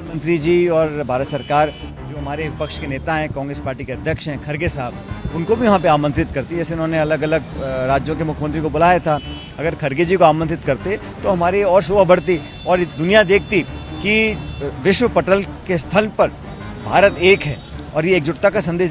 प्रधानमंत्री जी और भारत सरकार जो हमारे विपक्ष के नेता हैं, कांग्रेस पार्टी के अध्यक्ष हैं खड़गे साहब, उनको भी वहाँ पे आमंत्रित करती है। जैसे उन्होंने अलग अलग राज्यों के मुख्यमंत्री को बुलाया था, अगर खड़गे जी को आमंत्रित करते तो हमारी और शोभा बढ़ती और दुनिया देखती कि विश्व पटल के स्थल पर भारत एक है। और ये एकजुटता का संदेश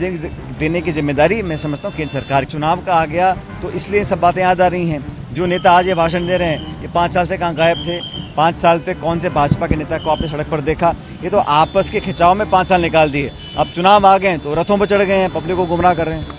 देने की जिम्मेदारी मैं समझता हूँ केंद्र सरकार। चुनाव का आ गया तो इसलिए सब बातें याद आ रही हैं। जो नेता आज ये भाषण दे रहे हैं, ये 5 साल से कहाँ गायब थे? 5 साल पे कौन से भाजपा के नेता को आपने सड़क पर देखा? ये तो आपस के खिंचाव में 5 साल निकाल दिए। अब चुनाव आ गए तो रथों पर चढ़ गए हैं, पब्लिक को गुमराह कर रहे हैं।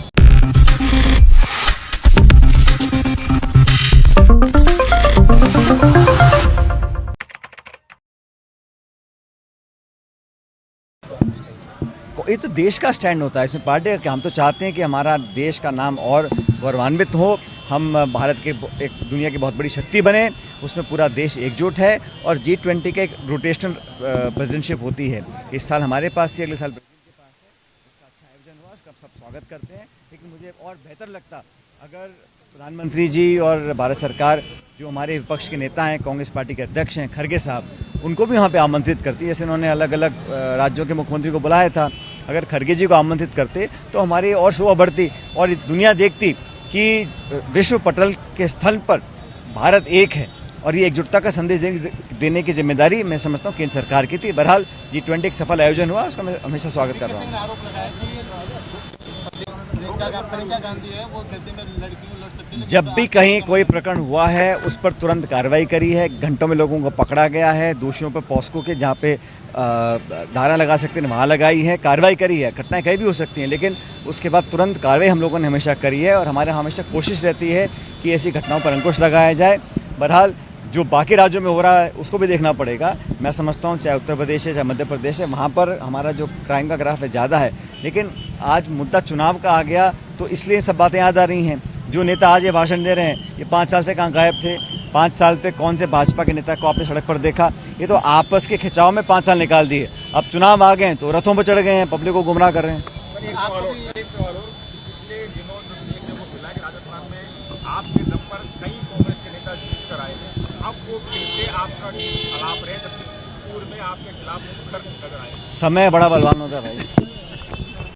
ये तो देश का स्टैंड होता है, इसमें पार्टी का। हम तो चाहते हैं कि हमारा देश का नाम और गौरवान्वित हो, हम भारत के एक दुनिया की बहुत बड़ी शक्ति बने, उसमें पूरा देश एकजुट है। और G20 का एक रोटेशनल प्रेसिडेंटशिप होती है। इस साल हमारे पास थी, अगले साल ब्राज़ील के पास है। उसका अच्छा आयोजन हुआ, उसका सब स्वागत करते हैं। लेकिन मुझे और बेहतर लगता अगर प्रधानमंत्री जी और भारत सरकार जो हमारे विपक्ष के नेता हैं, कांग्रेस पार्टी के अध्यक्ष हैं खड़गे साहब, उनको भी वहाँ पे आमंत्रित करती है। जैसे उन्होंने अलग अलग राज्यों के मुख्यमंत्री को बुलाया था, अगर खड़गे जी को आमंत्रित करते तो हमारी और शोभा बढ़ती और दुनिया देखती कि विश्व पटल के स्थल पर भारत एक है। और ये एकजुटता का संदेश देने की जिम्मेदारी मैं समझता हूँ केंद्र सरकार की थी। बहरहाल G20 एक सफल आयोजन हुआ, उसका मैं हमेशा स्वागत कर रहा हूँ। जब भी कहीं कोई प्रकरण हुआ है उस पर तुरंत कार्रवाई करी है, घंटों में लोगों को पकड़ा गया है, दोषियों पर पॉस्को के जहाँ पे धारा लगा सकते हैं वहाँ लगाई है, कार्रवाई करी है। घटनाएं कहीं भी हो सकती हैं, लेकिन उसके बाद तुरंत कार्रवाई हम लोगों ने हमेशा करी है। और हमारे हमेशा कोशिश रहती है कि ऐसी घटनाओं पर अंकुश लगाया जाए। बहरहाल जो बाकी राज्यों में हो रहा है उसको भी देखना पड़ेगा। मैं समझता हूँ चाहे उत्तर प्रदेश है चाहे मध्य प्रदेश है, वहाँ पर हमारा जो क्राइम का ग्राफ है ज़्यादा है। लेकिन आज मुद्दा चुनाव का आ गया तो इसलिए सब बातें याद आ रही हैं। जो नेता आज ये भाषण दे रहे हैं, ये 5 साल से कहाँ गायब थे? 5 साल पे कौन से भाजपा के नेता को आपने सड़क पर देखा? ये तो आपस के खिंचाव में 5 साल निकाल दिए। अब चुनाव आ गए तो रथों पर चढ़ गए हैं, पब्लिक को गुमराह कर रहे हैं। एक सवाल और, पिछले दिनों जो देखने को मिला कि राजस्थान में आपके दम पर कई कांग्रेस के नेता जीत कर आए थे। अब वो फिर से आपका खिलाफ रहे, जबकि पूर्व में आपके खिलाफ मुखर नजर आए। समय बड़ा बलवान होता है भाई।